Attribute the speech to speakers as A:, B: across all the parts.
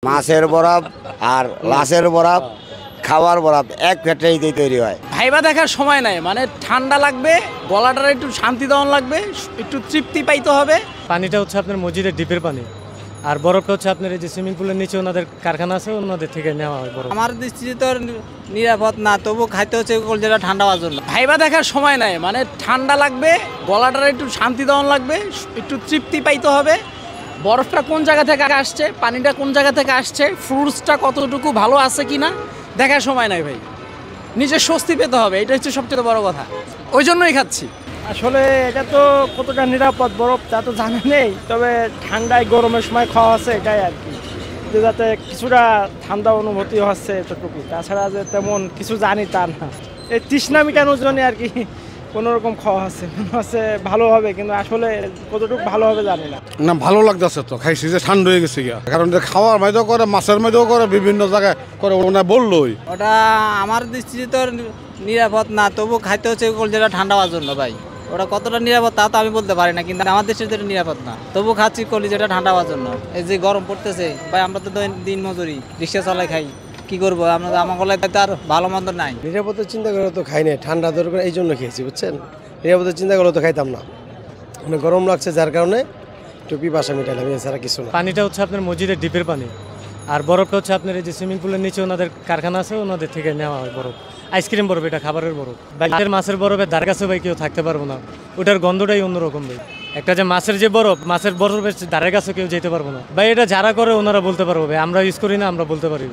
A: মাছের বরফ আর লাশের বরফ খাওয়ার বরফ এক ফ্যাক্টরিতেই তৈরি হয়।
B: ভাইবা দেখার সময় নাই, মানে ঠান্ডা লাগবে, গলাটার একটু শান্তি দেওয়ান লাগবে, একটু তৃপ্তি পাইতে হবে।
C: পানিটা হচ্ছে আপনার মসজিদের ডিপের পানি, আর বরফটা হচ্ছে আপনার এই যে সুইমিং পুলের নিচে ওনাদের কারখানা আছে, ওনাদের থেকে নেওয়া হয় বরফ।
D: আমার দৃষ্টিতে তো নিরাপদ না, তবু খাইতে হচ্ছে যেটা ঠান্ডা হওয়ার জন্য।
B: ভাইবা দেখার সময় নাই, মানে ঠান্ডা লাগবে, গলাটার একটু শান্তি দেওয়ান লাগবে, একটু তৃপ্তি পাইতে হবে। বরফটা কোন জায়গা থেকে আসছে, পানিটা কোন জায়গা থেকে আসছে, ফ্রুটসটা কতটুকু ভালো আছে কিনা দেখার সময় নাই ভাই। নিজের স্বস্তি পেতে হবে, এটা হচ্ছে সবচেয়ে বড় কথা। ওই জন্যই খাচ্ছি।
E: আসলে এটা তো কতটা নিরাপদ বরফ তা তো জানা নেই, তবে ঠান্ডায় গরমের সময় খাওয়া আছে এটাই আর কি, যে যাতে কিছুটা ঠান্ডা অনুভূতি হচ্ছে এতটুকু, তাছাড়া যে তেমন কিছু জানি তা না। এই তৃষ্ণা মেটানোর জন্য আর কি কোনো রকম খাওয়া আছে, মনে হচ্ছে ভালো হবে, কিন্তু আসলে কতটুকু ভালো হবে জানি না।
F: না ভালো লাগতেছে তো, খাইছি যে ঠান্ডা হয়ে গেছে গিয়া, কারণ খাওয়ার মধ্যেও করে, মাছের মধ্যেও করে, বিভিন্ন জায়গায় করে, ওনা বললোই।
D: ওটা আমার দৃষ্টিতে তো নিরাপদ না, তবু খাইতে হচ্ছে যেটা ঠান্ডা হওয়ার জন্য ভাই। ওটা কতটা নিরাপদ তা তো আমি বলতে পারি না, কিন্তু আমার দেশের যেটা নিরাপদ না, তবু খাচ্ছি যেটা ঠান্ডা হওয়ার জন্য। এই যে গরম পড়তেছে ভাই, আমরা তো দিন মজুরি, রিক্সা চালাই খাই, কি করবো আমরা, আমার গলায় তো আর ভালো মন্দ নাই।
G: নিরাপত্তার চিন্তা করে তো খাই নাই, ঠান্ডা দরকার এই জন্য খেয়েছি, বুঝছেন। নিরাপত্তার চিন্তা করলে তো খাইতাম না, মানে গরম লাগছে যার কারণে টুপি বাসা মিটাইলাম, এছাড়া কিছু না।
C: পানিটা হচ্ছে আপনার মসজিদের ডিপের পানি, আর বরফটা হচ্ছে আপনার এই যে সুইমিং পুলের নিচে ওনাদের কারখানা আছে, ওনাদের থেকে নেওয়া হয় বরফ। আইসক্রিম বরফ, এটা খাবারের বরফ। বাইরের মাছের বরফের ধার কাছে ভাই কেউ থাকতে পারবো না, ওটার গন্ধটাই অন্যরকম ভাই। একটা যে মাছের যে বরফ, মাছের বরফের ধারের কাছে কেউ যেতে পারবো না ভাই। এটা যারা করে ওনারা বলতে পারবো ভাই, আমরা ইউজ করি না, আমরা বলতে পারি।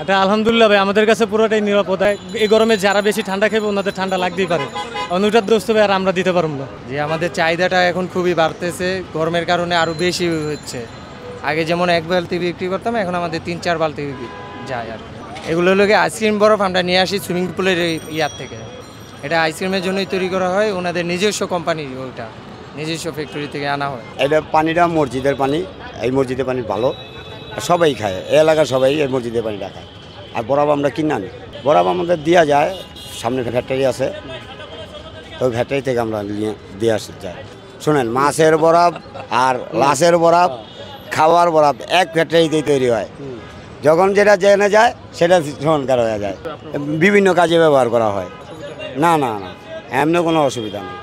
C: এটা আলহামদুলিল্লাহ ভাই, আমাদের কাছে পুরোটাই নিরাপদ। এই গরমে যারা বেশি ঠান্ডা খাবে ওনাদের ঠান্ডা লাগতেই পারে, অনুটার দোস্ত ভাই, আর আমরা দিতে পারবো না।
H: যে আমাদের চাহিদাটা এখন খুবই বাড়তেছে, গরমের কারণে আরও বেশি হচ্ছে। আগে যেমন এক বালতি বিক্রি করতাম, এখন আমাদের 3-4 বালতি যায় আর কি। এগুলো হলো আইসক্রিম বরফ আমরা নিয়ে আসি সুইমিং পুলের ইয়ার থেকে। এটা আইসক্রিমের জন্যই তৈরি করা হয়, ওনাদের নিজস্ব কোম্পানি, ওইটা নিজস্ব ফ্যাক্টরি থেকে আনা হয়।
A: এটা পানিটা মসজিদের পানি, এই মসজিদের পানি ভালো, সবাই খায়, এই এলাকার সবাই এই মসজিদের পানিটা খায়। আর বরফ আমরা কিনে আনি, বরফ আমাদের দেওয়া যায়, সামনে ফ্যাক্টরি আছে, তো ওই ফ্যাক্টরি থেকে আমরা নিয়ে দিয়ে আসতে যাই। শোনেন, মাছের বরফ আর লাশের বরফ খাওয়ার বরফ এক ফ্যাক্টরিতেই তৈরি হয়। যখন যেটা জেনে যায় সেটা সংস্কার হয়ে যায়, বিভিন্ন কাজে ব্যবহার করা হয়। না না না, এমনি কোনো অসুবিধা নেই।